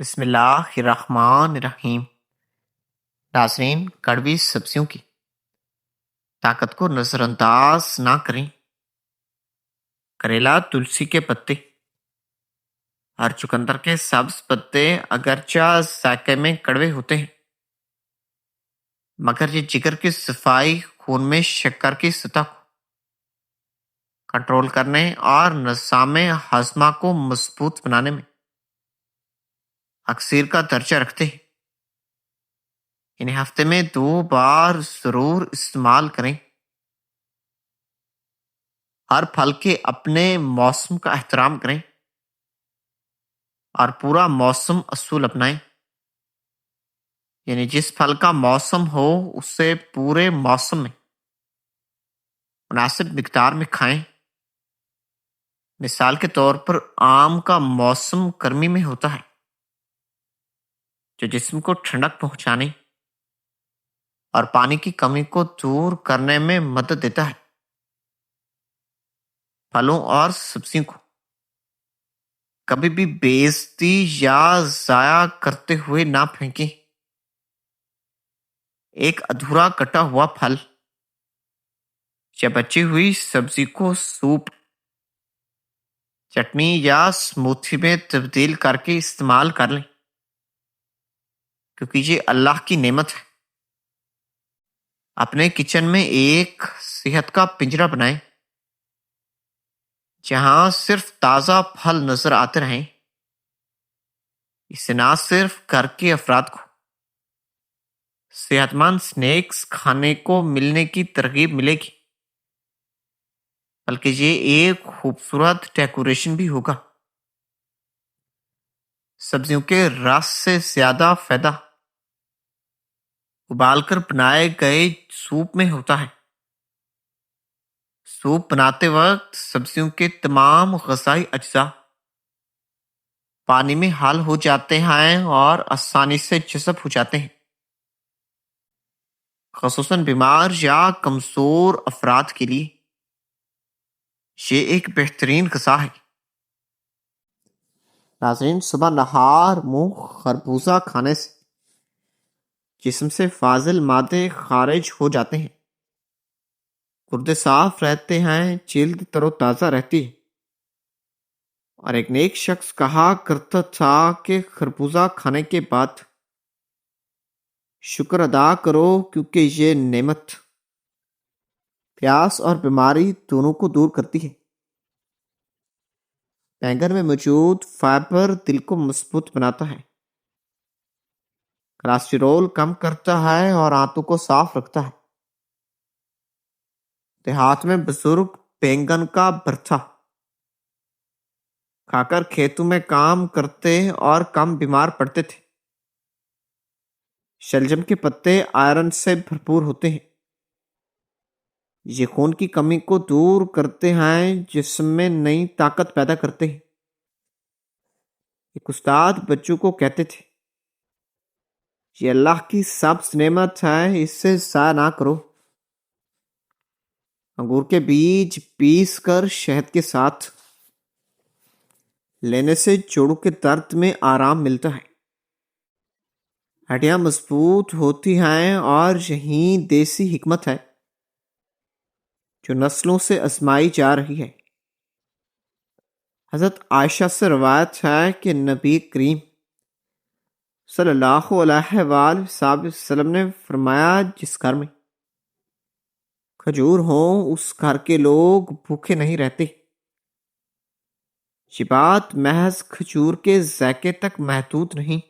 بسم اللہ الرحمن الرحیم۔ ناظرین، کڑوی سبزیوں کی طاقت کو نظر انداز نہ کریں۔ کریلا، تلسی کے پتے اور چقندر کے سبز پتے اگرچہ ذائقے میں کڑوے ہوتے ہیں، مگر یہ جگر کی صفائی، خون میں شکر کی سطح کو کنٹرول کرنے اور نظام ہاضمہ کو مضبوط بنانے میں اکثیر کا درجہ رکھتے ہیں۔ انہیں ہفتے میں 2 بار ضرور استعمال کریں۔ ہر پھل کے اپنے موسم کا احترام کریں اور پورا موسم اصول اپنائیں، یعنی جس پھل کا موسم ہو اسے پورے موسم میں مناسب مقدار میں کھائیں۔ مثال کے طور پر آم کا موسم گرمی میں ہوتا ہے، جو جسم کو ٹھنڈک پہنچانے اور پانی کی کمی کو دور کرنے میں مدد دیتا ہے۔ پھلوں اور سبزیوں کو کبھی بھی بے عزتی یا ضائع کرتے ہوئے نہ پھینکیں۔ ایک ادھورا کٹا ہوا پھل یا بچی ہوئی سبزی کو سوپ، چٹنی یا سموتھی میں تبدیل کر کے استعمال کر لیں، کیونکہ یہ اللہ کی نعمت ہے۔ اپنے کچن میں ایک صحت کا پنجرہ بنائیں جہاں صرف تازہ پھل نظر آتے رہیں۔ اس سے نہ صرف گھر کے افراد کو صحت مند سنیکس کھانے کو ملنے کی ترغیب ملے گی، بلکہ یہ ایک خوبصورت ڈیکوریشن بھی ہوگا۔ سبزیوں کے رس سے زیادہ فائدہ ابال کر بنائے گئے سوپ میں ہوتا ہے۔ سوپ بناتے وقت سبزیوں کے تمام غذائی اجزاء پانی میں حل ہو جاتے ہیں اور آسانی سے جذب ہو جاتے ہیں، خصوصاً بیمار یا کمزور افراد کے لیے یہ ایک بہترین غذا ہے۔ ناظرین، صبح نہار منہ خربوزہ کھانے سے جسم سے فاضل مادے خارج ہو جاتے ہیں، گردے صاف رہتے ہیں، جلد تر و تازہ رہتی ہے۔ اور ایک نیک شخص کہا کرتا تھا کہ خربوزہ کھانے کے بعد شکر ادا کرو، کیونکہ یہ نعمت پیاس اور بیماری دونوں کو دور کرتی ہے۔ بینگن میں موجود فائبر دل کو مضبوط بناتا ہے، کولسٹرول کم کرتا ہے اور آنتوں کو صاف رکھتا ہے۔ دیہات میں بزرگ بینگن کا بھرتا کھا کر کھیتوں میں کام کرتے اور کم بیمار پڑتے تھے۔ شلجم کے پتے آئرن سے بھرپور ہوتے ہیں، یہ خون کی کمی کو دور کرتے ہیں، جسم میں نئی طاقت پیدا کرتے ہیں۔ ایک استاد بچوں کو کہتے تھے، یہ اللہ کی سبز نعمت ہے، اس سے ضائع نہ کرو۔ انگور کے بیج پیس کر شہد کے ساتھ لینے سے جوڑوں کے درد میں آرام ملتا ہے، ہڈیاں مضبوط ہوتی ہیں، اور یہی دیسی حکمت ہے جو نسلوں سے آزمائی جا رہی ہے۔ حضرت عائشہ سے روایت ہے کہ نبی کریم صلی اللہ علیہ وآلہ وسلم نے فرمایا، جس گھر میں کھجور ہوں اس گھر کے لوگ بھوکے نہیں رہتے۔ یہ بات محض کھجور کے ذائقے تک محدود نہیں،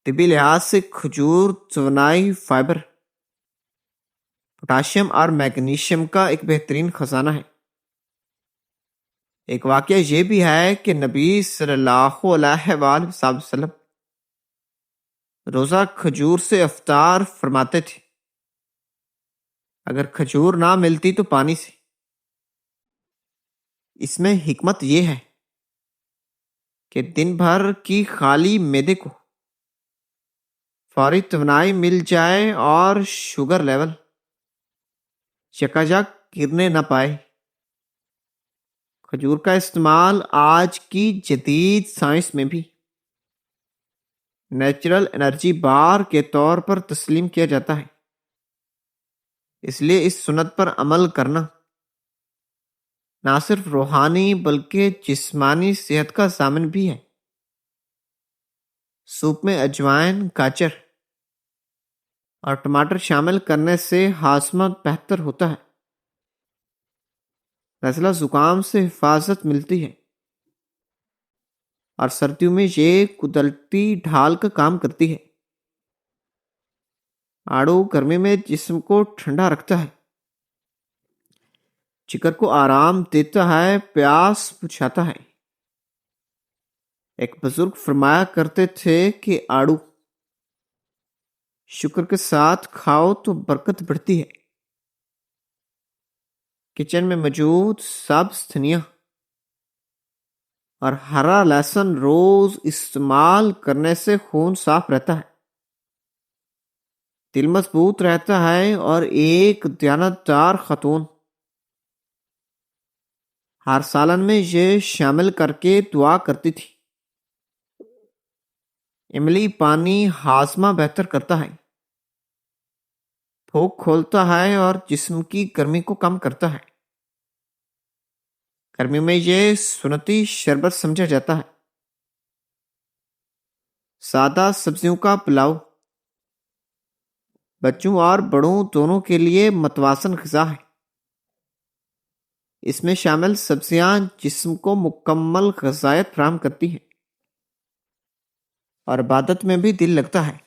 طبی لحاظ سے کھجور توانائی، فائبر، پوٹاشیم اور میگنیشیم کا ایک بہترین خزانہ ہے۔ ایک واقعہ یہ بھی ہے کہ نبی صلی اللہ علیہ وآلہ وسلم روزہ کھجور سے افطار فرماتے تھے، اگر کھجور نہ ملتی تو پانی سے۔ اس میں حکمت یہ ہے کہ دن بھر کی خالی معدے کو فوری توانائی مل جائے اور شوگر لیول یکایک گرنے نہ پائے۔ کھجور کا استعمال آج کی جدید سائنس میں بھی نیچرل انرجی بار کے طور پر تسلیم کیا جاتا ہے۔ اس لیے اس سنت پر عمل کرنا نہ صرف روحانی بلکہ جسمانی صحت کا ضامن بھی ہے۔ سوپ میں اجوائن، گاجر اور ٹماٹر شامل کرنے سے ہاضمہ بہتر ہوتا ہے، نزلہ زکام سے حفاظت ملتی ہے، اور سردیوں میں یہ قدرتی ڈھال کا کام کرتی ہے۔ آڑو گرمی میں جسم کو ٹھنڈا رکھتا ہے، جگر کو آرام دیتا ہے، پیاس بجھاتا ہے۔ ایک بزرگ فرمایا کرتے تھے کہ آڑو شکر کے ساتھ کھاؤ تو برکت بڑھتی ہے۔ کچن میں موجود سبز دھنیا اور ہرا لہسن روز استعمال کرنے سے خون صاف رہتا ہے، دل مضبوط رہتا ہے، اور ایک دیانتدار خاتون ہر سالن میں یہ شامل کر کے دعا کرتی تھی۔ املی پانی ہاضمہ بہتر کرتا ہے، بھوک کھولتا ہے اور جسم کی گرمی کو کم کرتا ہے۔ گرمی میں یہ سنتی شربت سمجھا جاتا ہے۔ سادہ سبزیوں کا پلاؤ بچوں اور بڑوں دونوں کے لیے متوازن غذا ہے۔ اس میں شامل سبزیاں جسم کو مکمل غذائیت فراہم کرتی ہیں، اور عبادت میں بھی دل لگتا ہے۔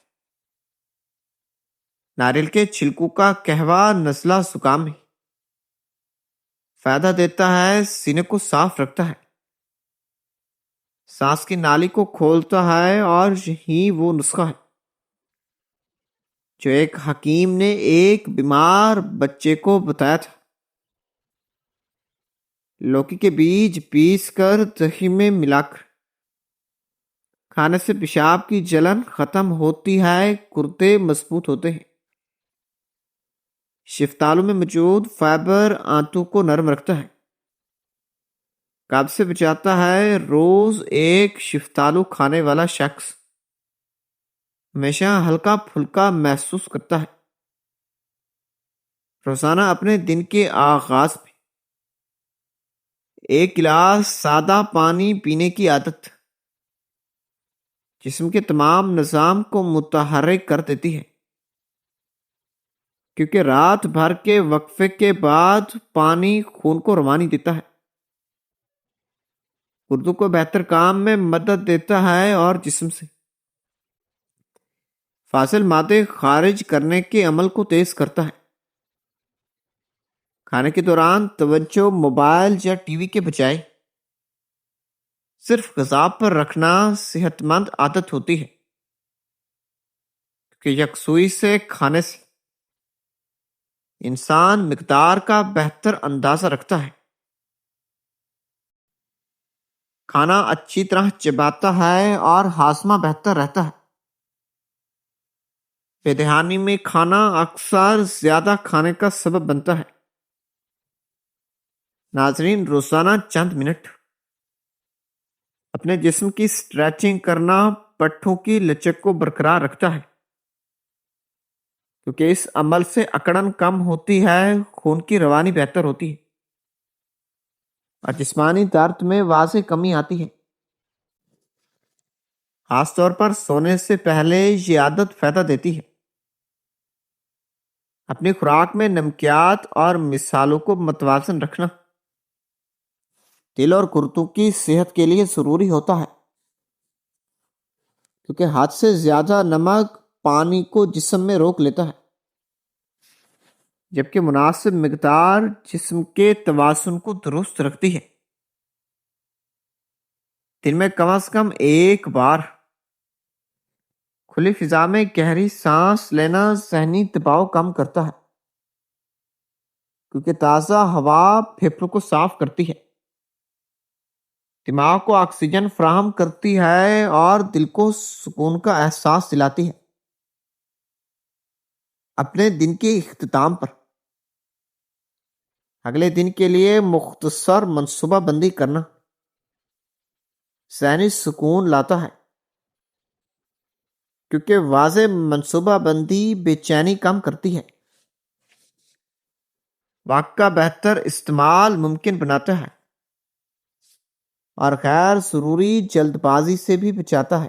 ناریل کے چھلکوں کا قہوہ نزلہ زکام میں فائدہ دیتا ہے، سینے کو صاف رکھتا ہے، سانس کی نالی کو کھولتا ہے، اور یہی وہ نسخہ ہے جو ایک حکیم نے ایک بیمار بچے کو بتایا تھا۔ لوکی کے بیج پیس کر دہی میں ملا کر کھانے سے پیشاب کی جلن ختم ہوتی ہے، گردے مضبوط ہوتے ہیں۔ شفتالو میں موجود فائبر آنتوں کو نرم رکھتا ہے، قبض سے بچاتا ہے۔ روز ایک شفتالو کھانے والا شخص ہمیشہ ہلکا پھلکا محسوس کرتا ہے۔ روزانہ اپنے دن کے آغاز میں ایک گلاس سادہ پانی پینے کی عادت جسم کے تمام نظام کو متحرک کر دیتی ہے، کیونکہ رات بھر کے وقفے کے بعد پانی خون کو روانی دیتا ہے، گردوں کو بہتر کام میں مدد دیتا ہے، اور جسم سے فاضل مادے خارج کرنے کے عمل کو تیز کرتا ہے۔ کھانے کے دوران توجہ موبائل یا ٹی وی کے بجائے صرف غذا پر رکھنا صحت مند عادت ہوتی ہے، کہ یکسوئی سے کھانے سے انسان مقدار کا بہتر اندازہ رکھتا ہے، کھانا اچھی طرح چباتا ہے اور ہاضمہ بہتر رہتا ہے۔ بے دہانی میں کھانا اکثر زیادہ کھانے کا سبب بنتا ہے۔ ناظرین، روزانہ چند منٹ اپنے جسم کی سٹریچنگ کرنا پٹھوں کی لچک کو برقرار رکھتا ہے، کیونکہ اس عمل سے اکڑن کم ہوتی ہے، خون کی روانی بہتر ہوتی ہے، اور جسمانی درد میں واضح کمی آتی ہے۔ خاص طور پر سونے سے پہلے یہ عادت فائدہ دیتی ہے۔ اپنی خوراک میں نمکیات اور مصالحوں کو متوازن رکھنا دل اور گردوں کی صحت کے لیے ضروری ہوتا ہے، کیونکہ حد سے زیادہ نمک پانی کو جسم میں روک لیتا ہے، جبکہ مناسب مقدار جسم کے توازن کو درست رکھتی ہے۔ دن میں کم از کم ایک بار کھلی فضا میں گہری سانس لینا ذہنی دباؤ کم کرتا ہے، کیونکہ تازہ ہوا پھیپھڑوں کو صاف کرتی ہے، دماغ کو آکسیجن فراہم کرتی ہے، اور دل کو سکون کا احساس دلاتی ہے۔ اپنے دن کے اختتام پر اگلے دن کے لیے مختصر منصوبہ بندی کرنا ذہنی سکون لاتا ہے۔ کیونکہ واضح منصوبہ بندی بے چینی کم کرتی ہے، وقت کا بہتر استعمال ممکن بناتا ہے اور غیر ضروری جلد بازی سے بھی بچاتا ہے۔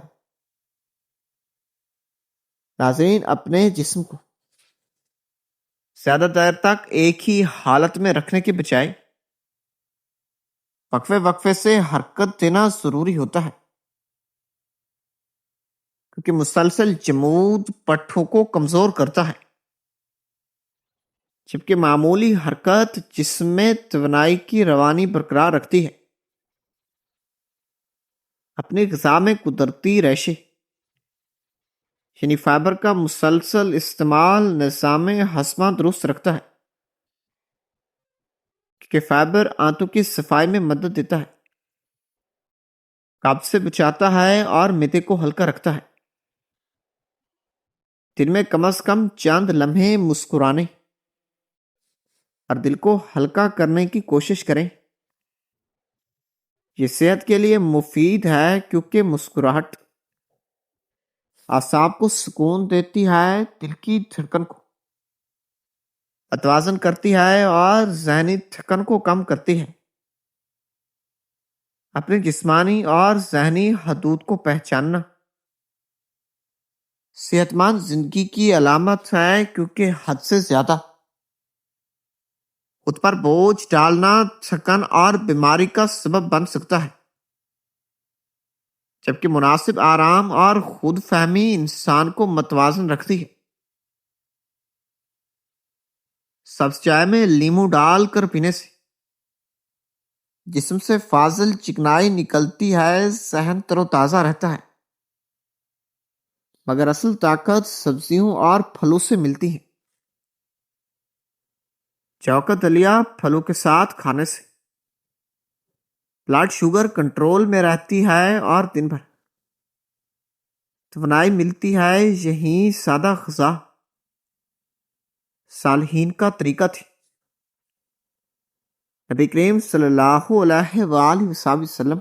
ناظرین، اپنے جسم کو زیادہ دیر تک ایک ہی حالت میں رکھنے کے بجائے وقفے وقفے سے حرکت دینا ضروری ہوتا ہے، کیونکہ مسلسل جمود پٹھوں کو کمزور کرتا ہے، جبکہ معمولی حرکت جسم میں توانائی کی روانی برقرار رکھتی ہے۔ اپنی غذا میں قدرتی ریشے یعنی فائبر کا مسلسل استعمال نظام ہضمہ درست رکھتا ہے، کیونکہ فائبر آنتوں کی صفائی میں مدد دیتا ہے، قبض سے بچاتا ہے اور معدے کو ہلکا رکھتا ہے۔ دن میں کم از کم چند لمحے مسکرانے اور دل کو ہلکا کرنے کی کوشش کریں۔ یہ صحت کے لیے مفید ہے، کیونکہ مسکراہٹ اعصاب کو سکون دیتی ہے، دل کی دھڑکن کو متوازن کرتی ہے اور ذہنی تھکن کو کم کرتی ہے۔ اپنی جسمانی اور ذہنی حدود کو پہچاننا صحت مند زندگی کی علامت ہے، کیونکہ حد سے زیادہ خود پر بوجھ ڈالنا تھکن اور بیماری کا سبب بن سکتا ہے، جبکہ مناسب آرام اور خود فہمی انسان کو متوازن رکھتی ہے۔ سبز چائے میں لیمو ڈال کر پینے سے جسم سے فاضل چکنائی نکلتی ہے، ذہن تر و تازہ رہتا ہے، مگر اصل طاقت سبزیوں اور پھلوں سے ملتی ہے۔ جو کا دلیا پھلوں کے ساتھ کھانے سے بلڈ شوگر کنٹرول میں رہتی ہے اور دن بھر توانائی ملتی ہے۔ یہی سادہ غذا صالحین کا طریقہ تھی۔ نبی کریم صلی اللہ علیہ وآلہ وسلم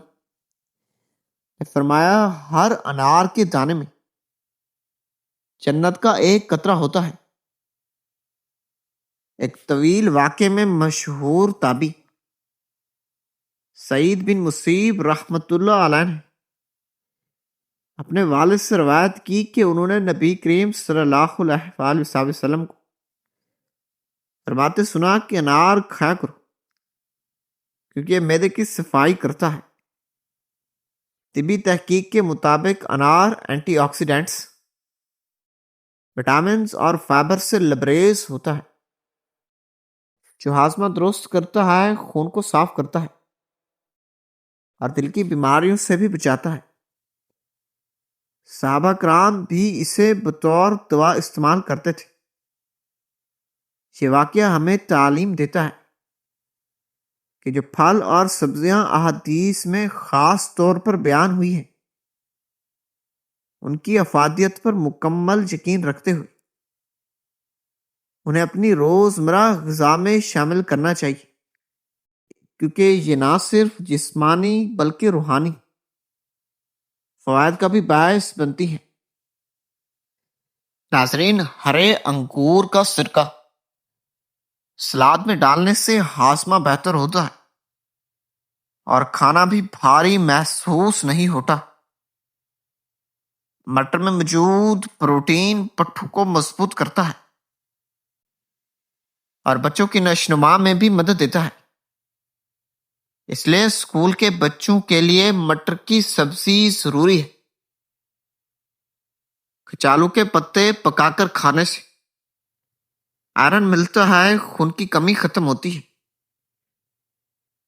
نے فرمایا، ہر انار کے دانے میں جنت کا ایک قطرہ ہوتا ہے۔ ایک طویل واقعے میں مشہور تابعی سعید بن مسیب رحمۃ اللہ علیہ نے اپنے والد سے روایت کی کہ انہوں نے نبی کریم صلی اللہ علیہ وآلہ وسلم کو فرماتے سنا کہ انار کھایا کرو، کیونکہ یہ معدے کی صفائی کرتا ہے۔ طبی تحقیق کے مطابق انار اینٹی آکسیڈنٹس، وٹامنز اور فائبر سے لبریز ہوتا ہے، جو ہاضمہ درست کرتا ہے، خون کو صاف کرتا ہے اور دل کی بیماریوں سے بھی بچاتا ہے۔ صحابہ کرام بھی اسے بطور دوا استعمال کرتے تھے۔ یہ واقعہ ہمیں تعلیم دیتا ہے کہ جو پھل اور سبزیاں احادیث میں خاص طور پر بیان ہوئی ہیں، ان کی افادیت پر مکمل یقین رکھتے ہوئے انہیں اپنی روزمرہ غذا میں شامل کرنا چاہیے، کیونکہ یہ نہ صرف جسمانی بلکہ روحانی فوائد کا بھی باعث بنتی ہیں۔ ناظرین، ہرے انگور کا سرکہ سلاد میں ڈالنے سے ہاضمہ بہتر ہوتا ہے اور کھانا بھی بھاری محسوس نہیں ہوتا۔ مٹر میں موجود پروٹین پٹھوں کو مضبوط کرتا ہے اور بچوں کی نشوونما میں بھی مدد دیتا ہے۔ اس لیے اسکول کے بچوں کے لیے مٹر کی سبزی ضروری ہے۔ کچالو کے پتے پکا کر کھانے سے آئرن ملتا ہے، خون کی کمی ختم ہوتی ہے۔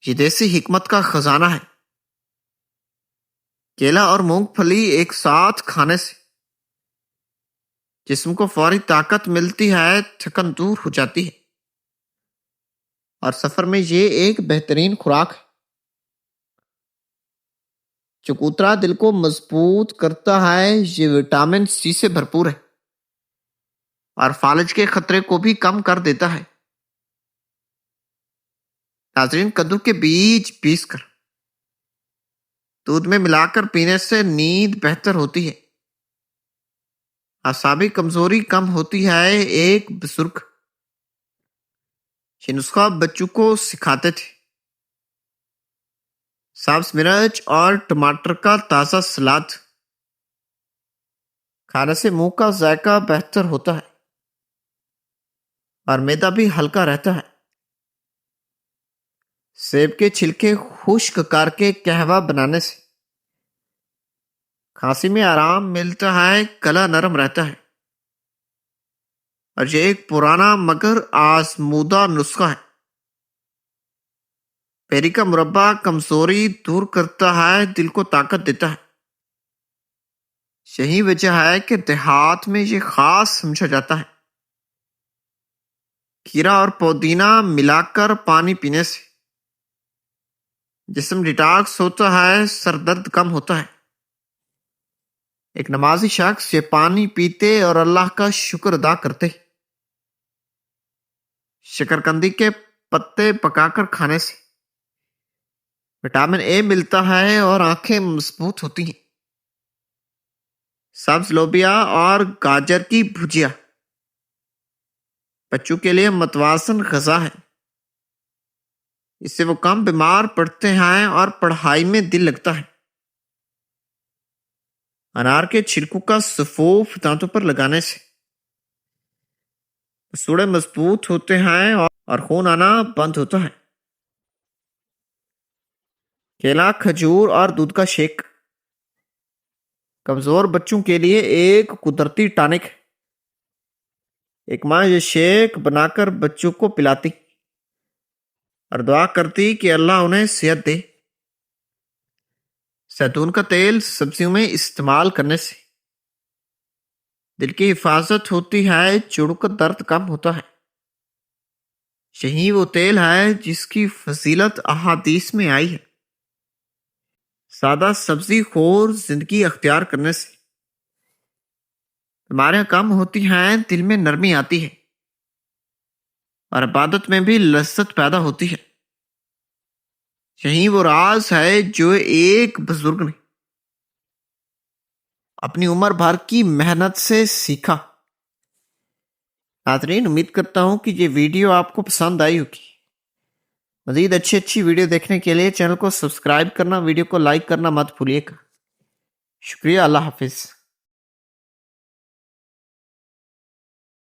یہ دیسی حکمت کا خزانہ ہے۔ کیلا اور مونگ پھلی ایک ساتھ کھانے سے جسم کو فوری طاقت ملتی ہے، تھکن دور ہو جاتی ہے اور سفر میں یہ ایک بہترین خوراک ہے۔ چکوترا دل کو مضبوط کرتا ہے، یہ وٹامن سی سے بھرپور ہے اور فالج کے خطرے کو بھی کم کر دیتا ہے۔ ناظرین، کدو کے بیج پیس کر دودھ میں ملا کر پینے سے نیند بہتر ہوتی ہے۔ اعصابی کمزوری کم ہوتی ہے. ایک بزرگ یہ نسخہ بچوں کو سکھاتے تھے. سبز مرچ اور ٹماٹر کا تازہ سلاد کھانے سے منہ کا ذائقہ بہتر ہوتا ہے اور معدہ بھی ہلکا رہتا ہے. سیب کے چھلکے خشک کر کے قہوہ بنانے سے کھانسی میں آرام ملتا ہے، گلا نرم رہتا ہے. اور یہ ایک پرانا مگر آزمودہ نسخہ ہے. پیری کا مربع کمزوری دور کرتا ہے، دل کو طاقت دیتا ہے. یہی وجہ ہے کہ دیہات میں یہ خاص سمجھا جاتا ہے. کھیرا اور پودینہ ملا کر پانی پینے سے جسم ڈیٹاکس ہوتا ہے، سر درد کم ہوتا ہے. ایک نمازی شخص یہ پانی پیتے اور اللہ کا شکر ادا کرتے. شکرکندی کے پتے پکا کر کھانے سے وٹامن اے ملتا ہے اور آنکھیں مضبوط ہوتی ہیں. سبز لوبیا اور گاجر کی بھجیا بچوں کے لیے متوازن غذا ہے. اس سے وہ کم بیمار پڑتے ہیں اور پڑھائی میں دل لگتا ہے. انار کے چھلکوں کا سفوف دانتوں پر لگانے سے سوڑے مضبوط ہوتے ہیں اور خون آنا بند ہوتا ہے. کیلا، کھجور اور دودھ کا شیک کمزور بچوں کے لیے ایک قدرتی ٹانک ہے. ایک ماں یہ شیک بنا کر بچوں کو پلاتی اور دعا کرتی کہ اللہ انہیں صحت دے. زیتون کا تیل سبزیوں میں استعمال کرنے سے دل کی حفاظت ہوتی ہے، جوڑوں کا درد کم ہوتا ہے. یہی وہ تیل ہے جس کی فضیلت احادیث میں آئی ہے. سادہ سبزی خور زندگی اختیار کرنے سے بیماریاں کم ہوتی ہیں، دل میں نرمی آتی ہے اور عبادت میں بھی لذت پیدا ہوتی ہے. یہی وہ راز ہے جو ایک بزرگ نے اپنی عمر بھر کی محنت سے سیکھا. ناظرین، امید کرتا ہوں کہ یہ ویڈیو آپ کو پسند آئی ہوگی. مزید اچھی ویڈیو دیکھنے کے لیے چینل کو سبسکرائب کرنا، ویڈیو کو لائک کرنا مت بھولیے گا. شکریہ. اللہ حافظ.